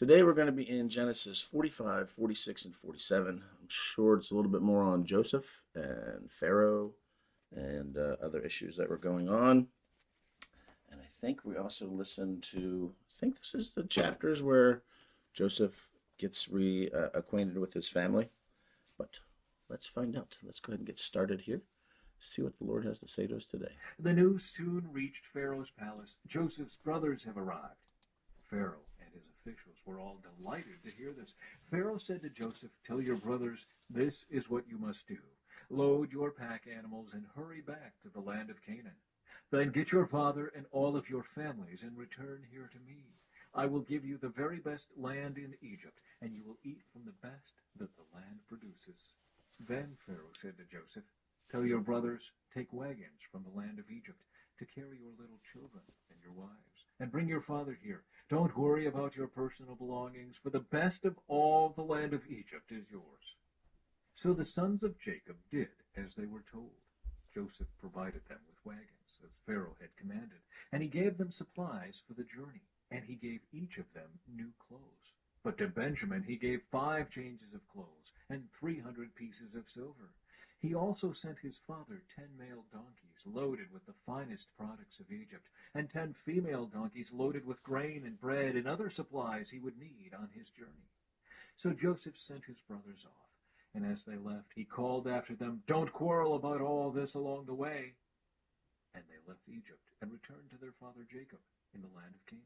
Today we're going to be in Genesis 45, 46, and 47. I'm sure it's a little bit more on Joseph and Pharaoh and other issues that were going on. And I think we also listened to, I think this is the chapters where Joseph gets reacquainted with his family. But let's find out. Let's go ahead and get started here. See what the Lord has to say to us today. The news soon reached Pharaoh's palace. Joseph's brothers have arrived. Pharaoh and his officials were all delighted to hear this. Pharaoh said to Joseph, "Tell your brothers, this is what you must do. Load your pack animals and hurry back to the land of Canaan. Then get your father and all of your families and return here to me. I will give you the very best land in Egypt, and you will eat from the best that the land produces." Then Pharaoh said to Joseph, "Tell your brothers, take wagons from the land of Egypt to carry your little children and your wives, and bring your father here. Don't worry about your personal belongings, for the best of all the land of Egypt is yours." So the sons of Jacob did as they were told. Joseph provided them with wagons, as Pharaoh had commanded, and he gave them supplies for the journey, and he gave each of them new clothes. But to Benjamin he gave 5 changes of clothes and 300 pieces of silver. He also sent his father 10 male donkeys loaded with the finest products of Egypt, and 10 female donkeys loaded with grain and bread and other supplies he would need on his journey. So Joseph sent his brothers off, and as they left, he called after them, "Don't quarrel about all this along the way." And they left Egypt and returned to their father Jacob in the land of Canaan.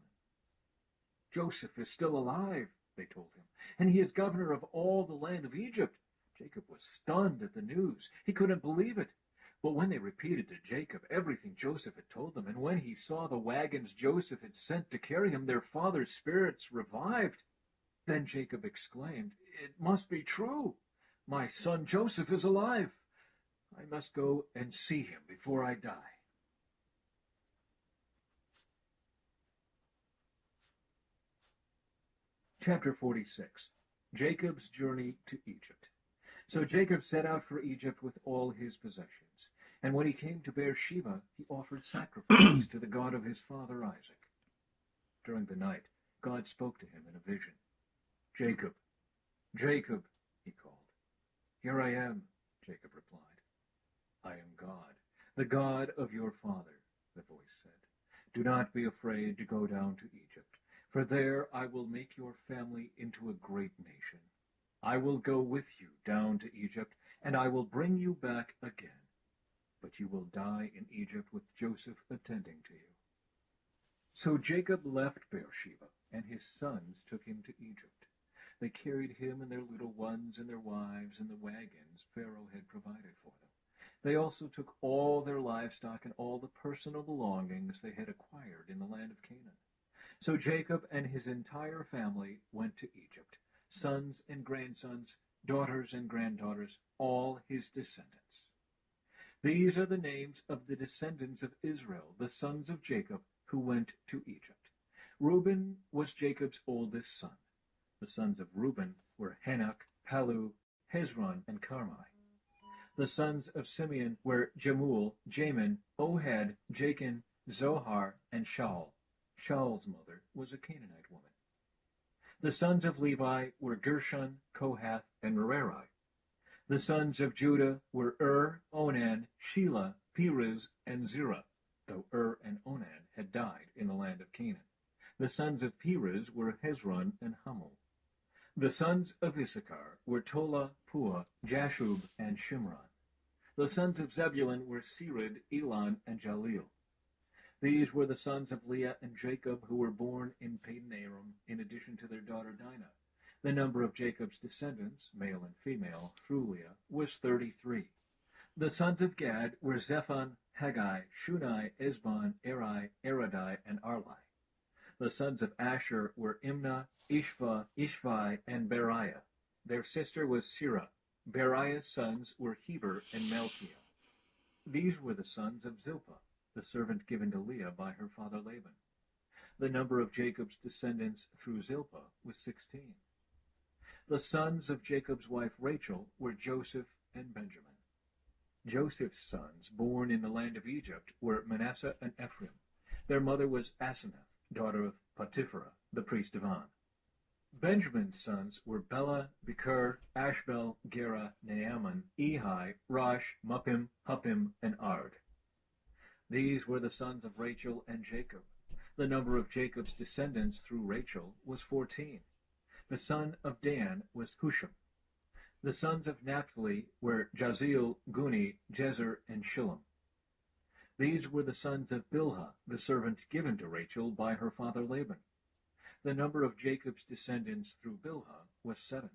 "Joseph is still alive," they told him, "and he is governor of all the land of Egypt." Jacob was stunned at the news. He couldn't believe it. But when they repeated to Jacob everything Joseph had told them, and when he saw the wagons Joseph had sent to carry him, their father's spirits revived. Then Jacob exclaimed, "It must be true. My son Joseph is alive. I must go and see him before I die." Chapter 46. Jacob's journey to Egypt. So Jacob set out for Egypt with all his possessions. And when he came to Beersheba, he offered sacrifices to the God of his father Isaac. During the night, God spoke to him in a vision. "Jacob, Jacob," he called. "Here I am," Jacob replied. "I am God, the God of your father," the voice said. "Do not be afraid to go down to Egypt, for there I will make your family into a great nation. I will go with you down to Egypt, and I will bring you back again. But you will die in Egypt with Joseph attending to you." So Jacob left Beersheba, and his sons took him to Egypt. They carried him and their little ones and their wives in the wagons Pharaoh had provided for them. They also took all their livestock and all the personal belongings they had acquired in the land of Canaan. So Jacob and his entire family went to Egypt. Sons and grandsons, daughters and granddaughters, all his descendants. These are the names of the descendants of Israel, the sons of Jacob, who went to Egypt. Reuben was Jacob's oldest son. The sons of Reuben were Hanok, Palu, Hezron, and Carmi. The sons of Simeon were Jemuel, Jamin, Ohad, Jachin, Zohar, and Shaul. Shaul's mother was a Canaanite woman. The sons of Levi were Gershon, Kohath, and Merari. The sons of Judah were Onan, Shelah, Perez, and Zerah, though and Onan had died in the land of Canaan. The sons of Perez were Hezron and Hamul. The sons of Issachar were Tola, Puah, Jashub, and Shimron. The sons of Zebulun were Sered, Elon, and Jalil. These were the sons of Leah and Jacob who were born in Padan-aram, in addition to their daughter Dinah. The number of Jacob's descendants, male and female, through Leah, was 33. The sons of Gad were Zephon, Haggai, Shunai, Esbon, Eri, Eradai, and Arli. The sons of Asher were Imnah, Ishva, Ishvi, and Beriah. Their sister was Sirah. Beriah's sons were Heber and Melchiah. These were the sons of Zilpah, the servant given to Leah by her father Laban. The number of Jacob's descendants through Zilpah was 16. The sons of Jacob's wife Rachel were Joseph and Benjamin. Joseph's sons, born in the land of Egypt, were Manasseh and Ephraim. Their mother was Asenath, daughter of Potipharah, the priest of On. Benjamin's sons were Bela, Becher, Ashbel, Gera, Naaman, Ehi, Rosh, Muppim, Huppim, and Ard. These were the sons of Rachel and Jacob. The number of Jacob's descendants through Rachel was 14. The son of Dan was Husham. The sons of Naphtali were Jaziel, Guni, Jezer, and Shillem. These were the sons of Bilhah, the servant given to Rachel by her father Laban. The number of Jacob's descendants through Bilhah was 7.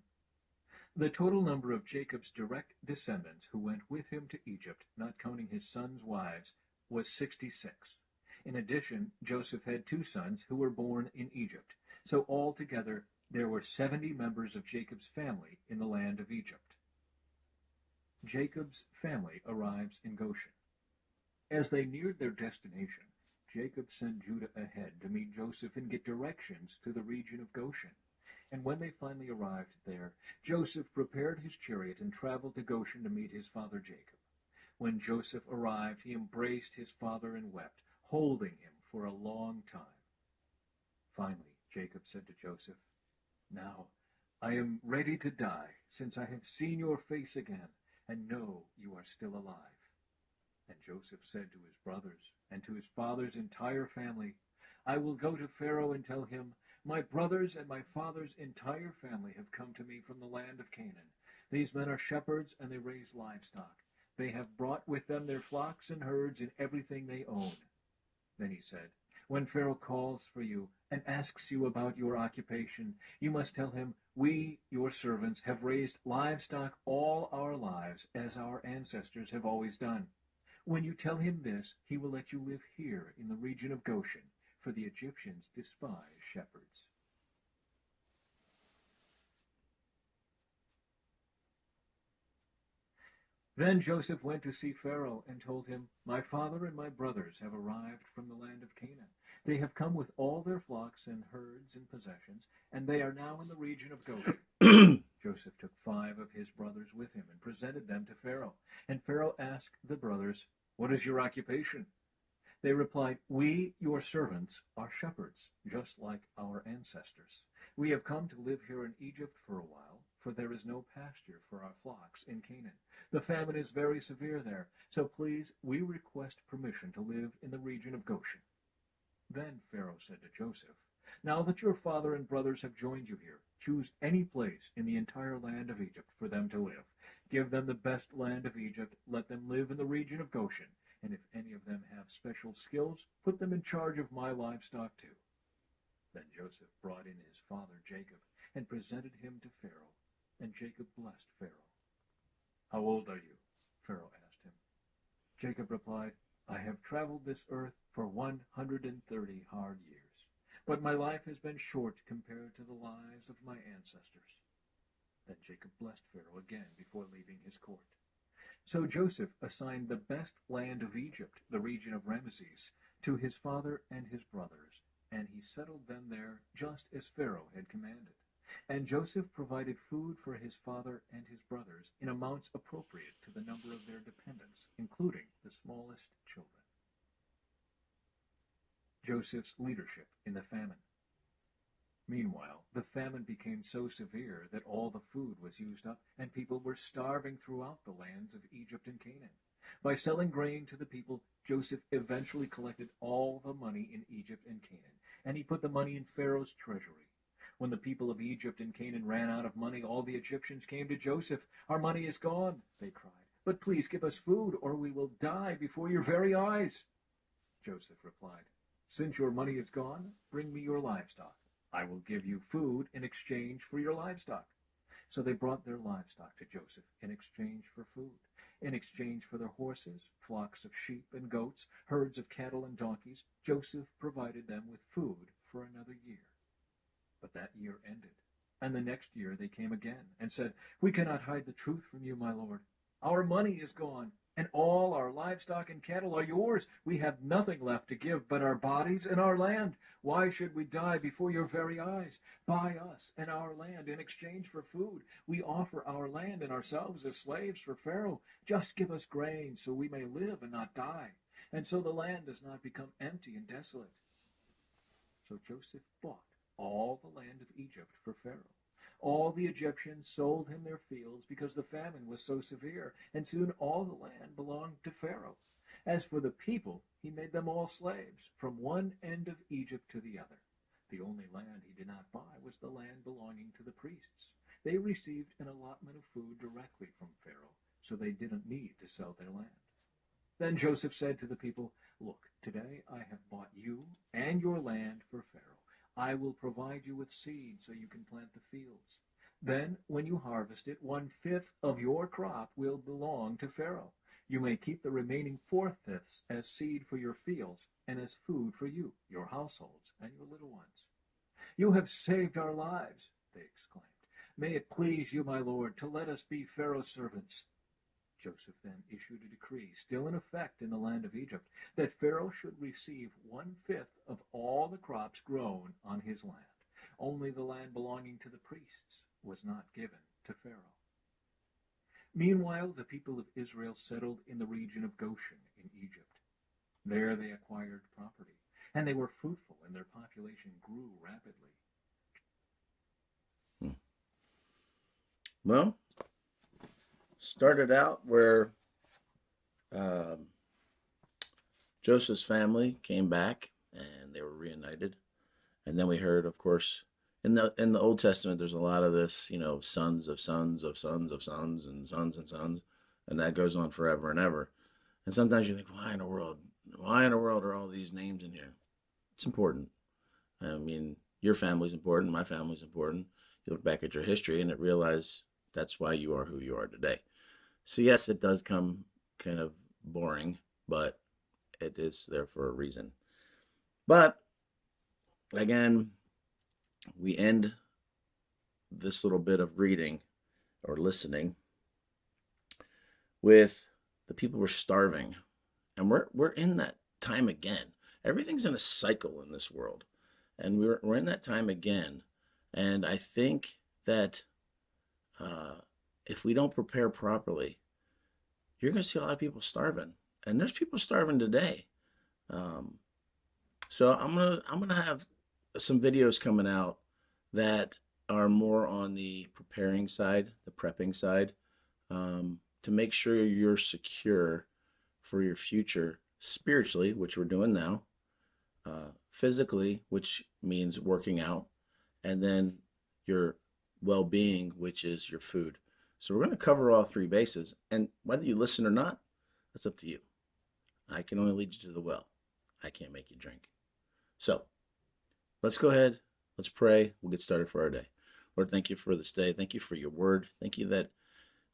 The total number of Jacob's direct descendants who went with him to Egypt, not counting his sons' wives, was 66. In addition, Joseph had 2 sons who were born in Egypt. So altogether, there were 70 members of Jacob's family in the land of Egypt. Jacob's family arrives in Goshen. As they neared their destination, Jacob sent Judah ahead to meet Joseph and get directions to the region of Goshen. And when they finally arrived there, Joseph prepared his chariot and traveled to Goshen to meet his father Jacob. When Joseph arrived, he embraced his father and wept, holding him for a long time. Finally, Jacob said to Joseph, "Now I am ready to die, since I have seen your face again and know you are still alive." And Joseph said to his brothers and to his father's entire family, "I will go to Pharaoh and tell him, 'My brothers and my father's entire family have come to me from the land of Canaan. These men are shepherds and they raise livestock. They have brought with them their flocks and herds and everything they own.'" Then he said, "When Pharaoh calls for you and asks you about your occupation, you must tell him, 'We, your servants, have raised livestock all our lives, as our ancestors have always done.' When you tell him this, he will let you live here in the region of Goshen, for the Egyptians despise shepherds." Then Joseph went to see Pharaoh and told him, "My father and my brothers have arrived from the land of Canaan. They have come with all their flocks and herds and possessions, and they are now in the region of Goshen." Joseph took 5 of his brothers with him and presented them to Pharaoh. And Pharaoh asked the brothers, "What is your occupation?" They replied, "We, your servants, are shepherds, just like our ancestors. We have come to live here in Egypt for a while, for there is no pasture for our flocks in Canaan. The famine is very severe there, so please, we request permission to live in the region of Goshen." Then Pharaoh said to Joseph, "Now that your father and brothers have joined you here, choose any place in the entire land of Egypt for them to live. Give them the best land of Egypt, let them live in the region of Goshen, and if any of them have special skills, put them in charge of my livestock too." Then Joseph brought in his father Jacob and presented him to Pharaoh, and Jacob blessed Pharaoh. "How old are you?" Pharaoh asked him. Jacob replied, "I have traveled this earth for 130 hard years, but my life has been short compared to the lives of my ancestors." Then Jacob blessed Pharaoh again before leaving his court. So Joseph assigned the best land of Egypt, the region of Ramesses, to his father and his brothers, and he settled them there just as Pharaoh had commanded. And Joseph provided food for his father and his brothers in amounts appropriate to the number of their dependents, including the smallest children. Joseph's leadership in the famine. Meanwhile, the famine became so severe that all the food was used up, and people were starving throughout the lands of Egypt and Canaan. By selling grain to the people, Joseph eventually collected all the money in Egypt and Canaan, and he put the money in Pharaoh's treasury. When the people of Egypt and Canaan ran out of money, all the Egyptians came to Joseph. "Our money is gone," they cried, "but please give us food, or we will die before your very eyes." Joseph replied, "Since your money is gone, bring me your livestock. I will give you food in exchange for your livestock." So they brought their livestock to Joseph in exchange for food. In exchange for their horses, flocks of sheep and goats, herds of cattle and donkeys, Joseph provided them with food for another year. But that year ended, and the next year they came again and said, "We cannot hide the truth from you, my lord. Our money is gone, and all our livestock and cattle are yours. We have nothing left to give but our bodies and our land. Why should we die before your very eyes? Buy us and our land in exchange for food. We offer our land and ourselves as slaves for Pharaoh. Just give us grain so we may live and not die, and so the land does not become empty and desolate." So Joseph bought all the land of Egypt for Pharaoh. All the Egyptians sold him their fields because the famine was so severe, and soon all the land belonged to Pharaoh. As for the people, he made them all slaves, from one end of Egypt to the other. The only land he did not buy was the land belonging to the priests. They received an allotment of food directly from Pharaoh, so they didn't need to sell their land. Then Joseph said to the people, "Look, today I have bought you and your land for Pharaoh. I will provide you with seed so you can plant the fields. Then, when you harvest it, 1/5 of your crop will belong to Pharaoh. You may keep the remaining 4/5 as seed for your fields and as food for you, your households, and your little ones." "You have saved our lives," they exclaimed. "May it please you, my lord, to let us be Pharaoh's servants." Joseph then issued a decree, still in effect in the land of Egypt, that Pharaoh should receive 1/5 of all the crops grown on his land. Only the land belonging to the priests was not given to Pharaoh. Meanwhile, the people of Israel settled in the region of Goshen in Egypt. There they acquired property, and they were fruitful, and their population grew rapidly. Well, started out where Joseph's family came back and they were reunited, and then we heard, of course, in the Old Testament, there's a lot of this, sons of sons of sons of sons and sons and sons, and that goes on forever and ever. And sometimes you think, why in the world are all these names in here? It's important. I mean, your family's important, my family's important. You look back at your history and realize that's why you are who you are today. So yes, it does come kind of boring, but it is there for a reason. But again, we end this little bit of reading or listening with the people were starving, and we're in that time again. Everything's in a cycle in this world, and we're in that time again. And I think that if we don't prepare properly, you're going to see a lot of people starving, and there's people starving today. So I'm gonna have some videos coming out that are more on the preparing side, the prepping side, to make sure you're secure for your future spiritually, which we're doing now, physically, which means working out, and then your well-being, which is your food. So we're going to cover all three bases, and whether you listen or not, that's up to you. I can only lead you to the well. I can't make you drink. So let's go ahead. Let's pray. We'll get started for our day. Lord, thank you for this day. Thank you for your word. Thank you that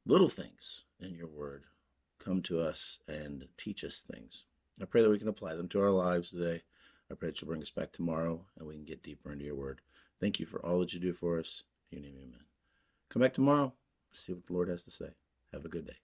little things in your word come to us and teach us things. I pray that we can apply them to our lives today. I pray that you'll bring us back tomorrow and we can get deeper into your word. Thank you for all that you do for us. In your name, amen. Come back tomorrow. Let's see what the Lord has to say. Have a good day.